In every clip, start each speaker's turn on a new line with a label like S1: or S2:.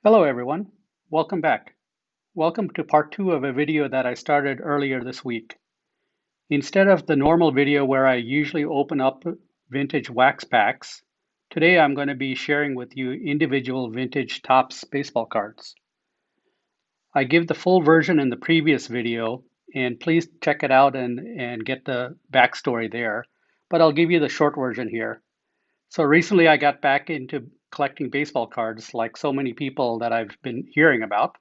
S1: Hello everyone, welcome back. Welcome to part 2 of a video that I started earlier this week. Instead of the normal video where I usually open up vintage wax packs, today I'm going to be sharing with you individual vintage Topps baseball cards. I give the full version in the previous video, and please check it out and get the backstory there, but I'll give you the short version here. So recently I got back into collecting baseball cards like so many people that I've been hearing about.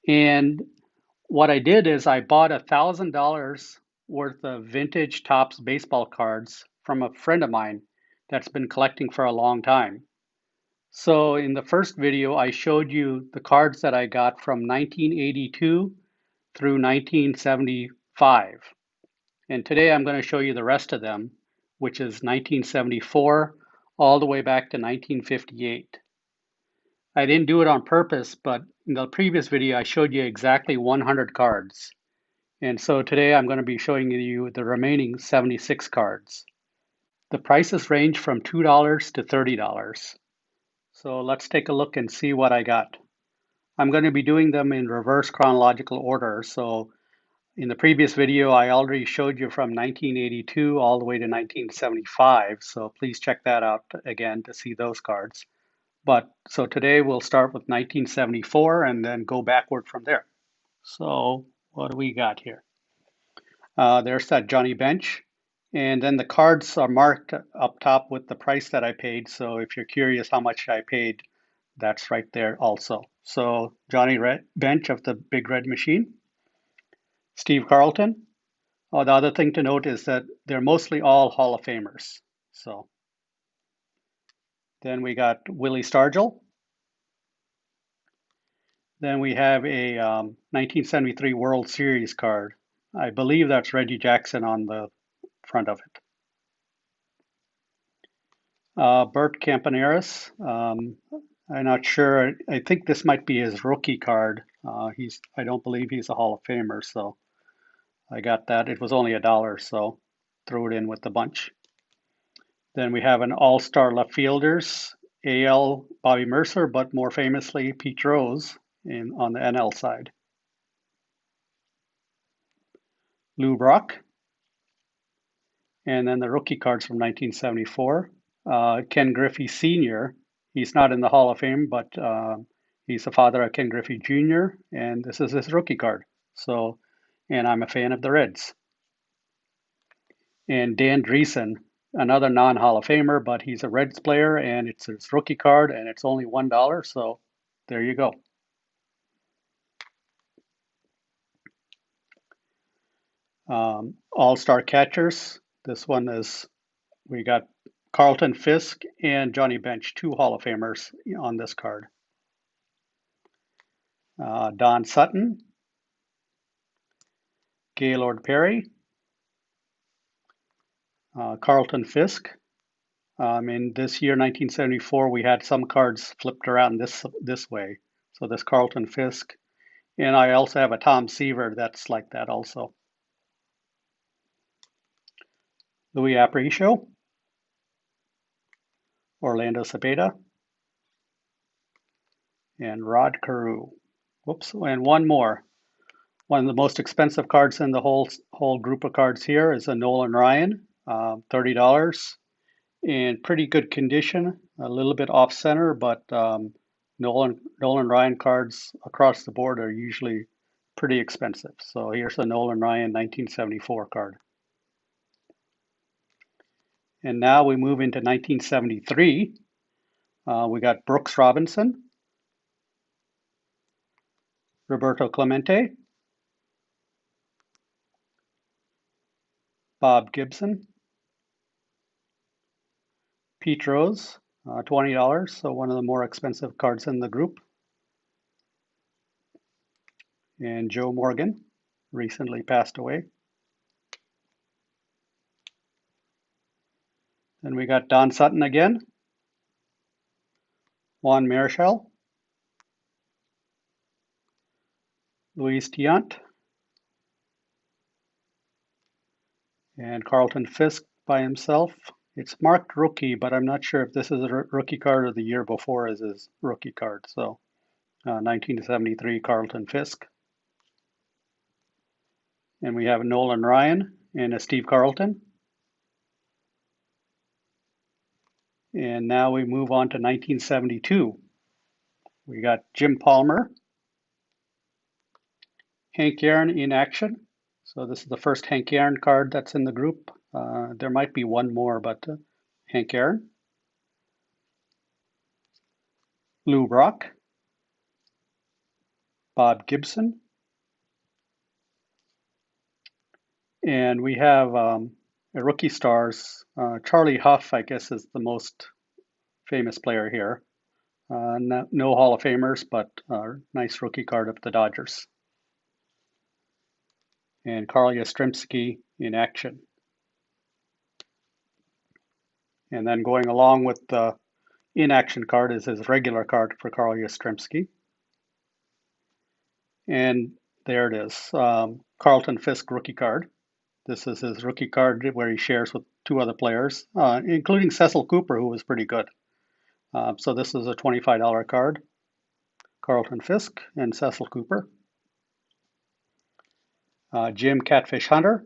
S1: And what I did is I bought $1,000 worth of vintage Topps baseball cards from a friend of mine that's been collecting for a long time. So in the first video, I showed you the cards that I got from 1982 through 1975. And today I'm going to show you the rest of them, which is 1974 all the way back to 1958. I didn't do it on purpose, but in the previous video, I showed you exactly 100 cards. And so today I'm going to be showing you the remaining 76 cards. The prices range from $2 to $30. So let's take a look and see what I got. I'm going to be doing them in reverse chronological order. So in the previous video, I already showed you from 1982 all the way to 1975. So please check that out again to see those cards. But so today we'll start with 1974 and then go backward from there. So what do we got here? There's that Johnny Bench. And then the cards are marked up top with the price that I paid. So if you're curious how much I paid, that's right there also. So Johnny Bench of the Big Red Machine, Steve Carlton. Oh, the other thing to note is that they're mostly all Hall of Famers. So then we got Willie Stargell. Then we have a 1973 World Series card. I believe that's Reggie Jackson on the front of it. Bert Campaneris. I'm not sure. I think this might be his rookie card. I don't believe he's a Hall of Famer, so I got that. It was only $1, so threw it in with the bunch. Then we have an All-Star left fielders, AL Bobby Mercer, but more famously Pete Rose on the NL side. Lou Brock, and then the rookie cards from 1974. Ken Griffey Sr. He's not in the Hall of Fame, but he's the father of Ken Griffey Jr., and this is his rookie card. So, and I'm a fan of the Reds. And Dan Dreesen, another non-Hall of Famer, but he's a Reds player, and it's his rookie card, and it's only $1. So there you go. All-Star catchers. This one is, we got Carlton Fisk and Johnny Bench, two Hall of Famers on this card. Don Sutton, Gaylord Perry, Carlton Fisk. In this year, 1974, we had some cards flipped around this way. So this Carlton Fisk. And I also have a Tom Seaver that's like that also. Louis Aparicio, Orlando Cepeda, and Rod Carew. Whoops, and one more. One of the most expensive cards in the whole group of cards here is a Nolan Ryan, $30, in pretty good condition. A little bit off center, but Nolan Ryan cards across the board are usually pretty expensive. So here's a Nolan Ryan 1974 card. And now we move into 1973. We got Brooks Robinson, Roberto Clemente, Bob Gibson, Pete Rose, $20, so one of the more expensive cards in the group. And Joe Morgan, recently passed away. Then we got Don Sutton again, Juan Marichal, Luis Tiant, and Carlton Fisk by himself. It's marked rookie, but I'm not sure if this is a rookie card or the year before is his rookie card. So 1973 Carlton Fisk. And we have a Nolan Ryan and a Steve Carlton. And now we move on to 1972. We got Jim Palmer, Hank Aaron in action. So this is the first Hank Aaron card that's in the group. There might be one more, but Hank Aaron. Lou Brock, Bob Gibson, and we have a rookie stars. Charlie Huff, I guess, is the most famous player here. No Hall of Famers, but nice rookie card of the Dodgers. And Carl Yastrzemski in action. And then going along with the in-action card is his regular card for Carl Yastrzemski. And there it is, Carlton Fisk rookie card. This is his rookie card where he shares with two other players, including Cecil Cooper, who was pretty good. So this is a $25 card. Carlton Fisk and Cecil Cooper. Jim Catfish Hunter.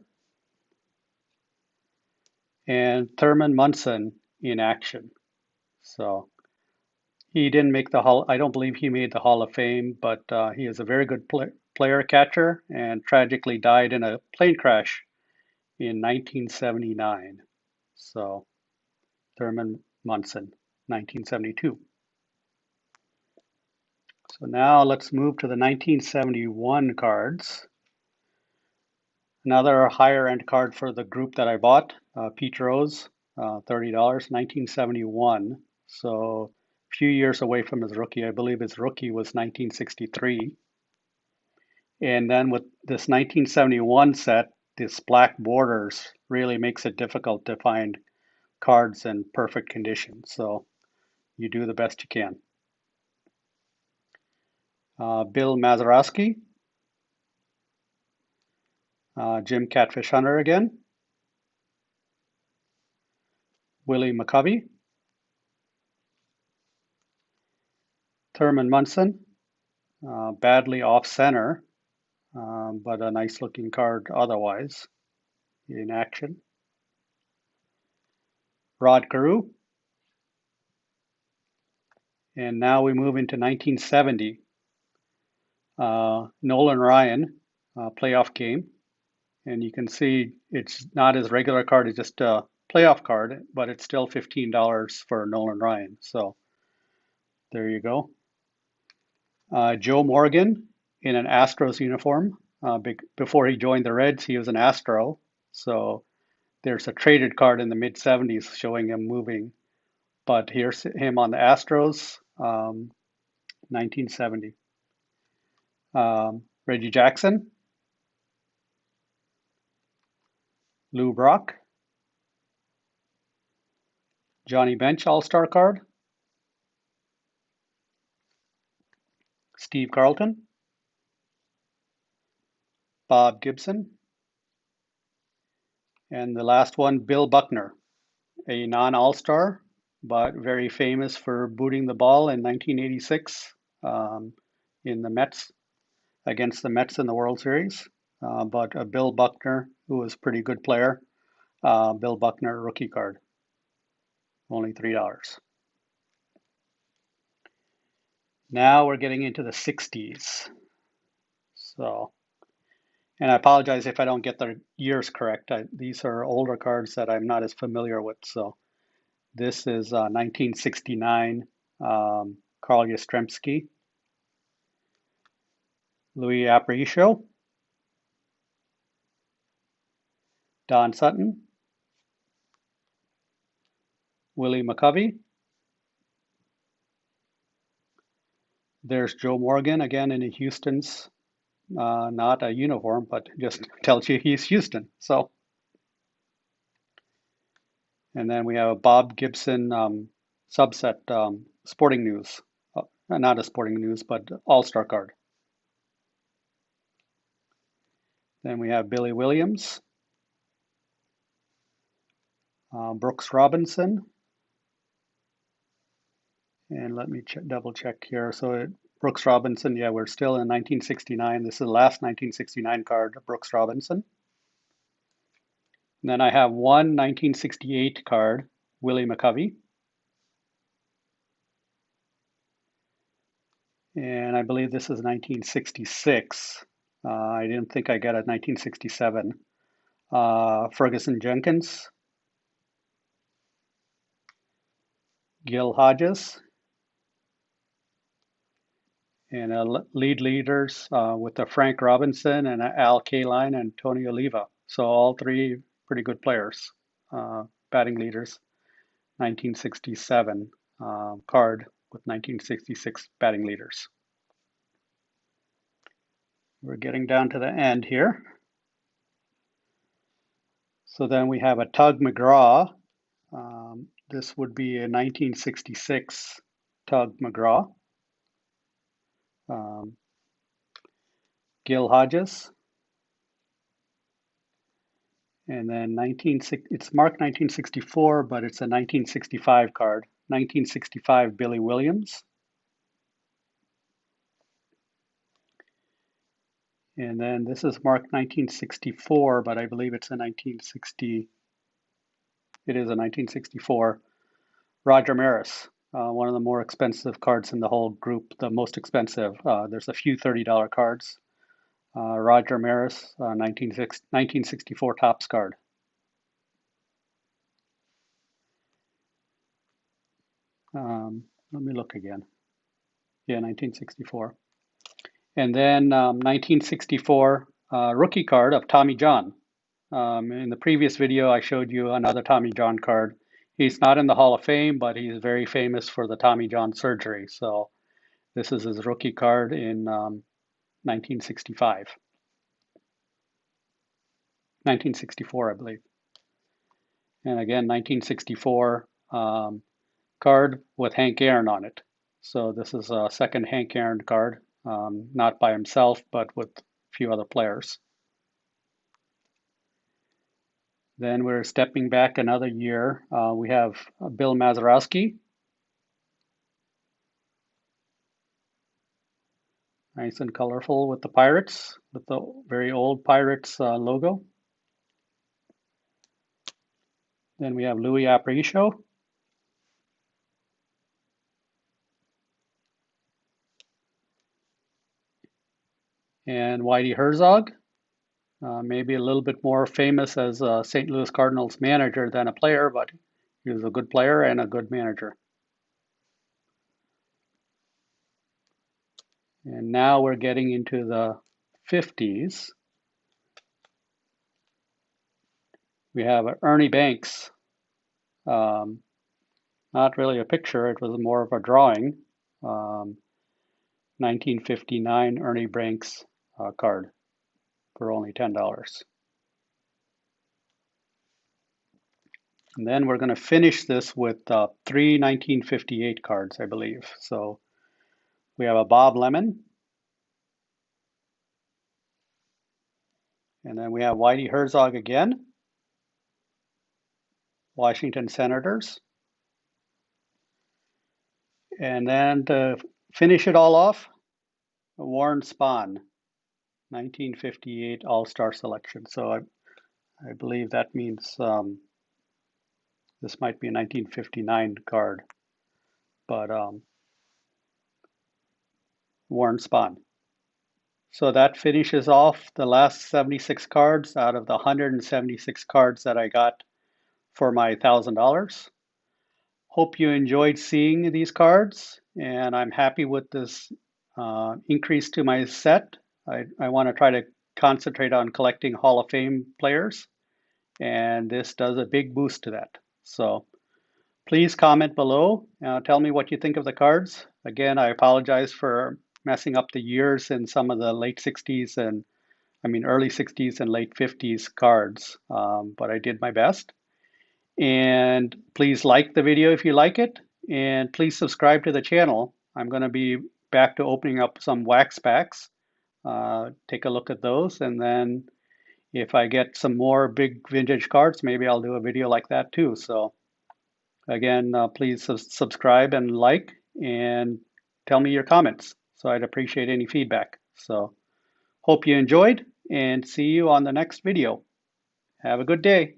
S1: And Thurman Munson in action. So he didn't make the Hall, I don't believe he made the Hall of Fame, but he is a very good player catcher and tragically died in a plane crash in 1979. So Thurman Munson, 1972. So now let's move to the 1971 cards. Another higher end card for the group that I bought, Pete Rose, $30, 1971. So a few years away from his rookie. I believe his rookie was 1963. And then with this 1971 set, this black borders really makes it difficult to find cards in perfect condition. So you do the best you can. Bill Mazeroski, Jim Catfish Hunter again, Willie McCovey, Thurman Munson, badly off center, but a nice looking card otherwise in action. Rod Carew. And now we move into 1970. Nolan Ryan, playoff game. And you can see it's not his regular card, it's just a playoff card, but it's still $15 for Nolan Ryan. So there you go. Joe Morgan in an Astros uniform. Before he joined the Reds, he was an Astro. So there's a traded card in the mid 70s showing him moving. But here's him on the Astros, 1970. Reggie Jackson, Lou Brock, Johnny Bench All-Star card, Steve Carlton, Bob Gibson, and the last one, Bill Buckner, a non-All-Star, but very famous for booting the ball in 1986 in the Mets, against the Mets in the World Series. But a Bill Buckner, who was a pretty good player, Bill Buckner rookie card, only $3. Now we're getting into the 60s. So, and I apologize if I don't get the years correct. These are older cards that I'm not as familiar with. So this is 1969, Carl Yastrzemski, Louis Aparicio, Don Sutton, Willie McCovey. There's Joe Morgan again in Houston's, not a uniform, but just tells you he's Houston. So, and then we have a Bob Gibson subset, Sporting News, not a Sporting News, but All-Star card. Then we have Billy Williams, Brooks Robinson, and let me double check here. So Brooks Robinson, yeah, we're still in 1969. This is the last 1969 card of Brooks Robinson. And then I have one 1968 card, Willie McCovey. And I believe this is 1966. I didn't think I got a 1967. Ferguson Jenkins, Gil Hodges, and leaders with the Frank Robinson and Al Kaline and Tony Oliva. So all three pretty good players, batting leaders. 1967 card with 1966 batting leaders. We're getting down to the end here. So then we have a Tug McGraw. This would be a 1966 Tug McGraw. Gil Hodges. And then it's marked 1964, but it's a 1965 card. 1965 Billy Williams. And then this is marked 1964, but I believe it's a 1960. It is a 1964 Roger Maris, one of the more expensive cards in the whole group, the most expensive. There's a few $30 cards. Roger Maris, 1964 Topps card. Let me look again. Yeah, 1964. And then 1964 rookie card of Tommy John. In the previous video, I showed you another Tommy John card. He's not in the Hall of Fame, but he's very famous for the Tommy John surgery. So this is his rookie card in 1965. 1964, I believe. And again, 1964 card with Hank Aaron on it. So this is a second Hank Aaron card, not by himself, but with a few other players. Then we're stepping back another year. We have Bill Mazeroski. Nice and colorful with the Pirates, with the very old Pirates logo. Then we have Louis Aparicio. And Whitey Herzog. Maybe a little bit more famous as a St. Louis Cardinals manager than a player, but he was a good player and a good manager. And now we're getting into the 50s. We have Ernie Banks. Not really a picture, it was more of a drawing. 1959 Ernie Banks card for only $10. And then we're going to finish this with three 1958 cards, I believe. So we have a Bob Lemon. And then we have Whitey Herzog again. Washington Senators. And then to finish it all off, Warren Spahn, 1958 All-Star Selection. So I believe that means this might be a 1959 card, but Warren Spahn. So that finishes off the last 76 cards out of the 176 cards that I got for my $1,000. Hope you enjoyed seeing these cards, and I'm happy with this increase to my set. I want to try to concentrate on collecting Hall of Fame players, and this does a big boost to that. So please comment below. Tell me what you think of the cards. Again, I apologize for messing up the years in some of the late 60s and early 60s and late 50s cards, but I did my best. And please like the video if you like it, and please subscribe to the channel. I'm going to be back to opening up some wax packs. Take a look at those, and then if I get some more big vintage cards, maybe I'll do a video like that too. So again, please subscribe and like, and tell me your comments. So I'd appreciate any feedback. So hope you enjoyed and see you on the next video. Have a good day.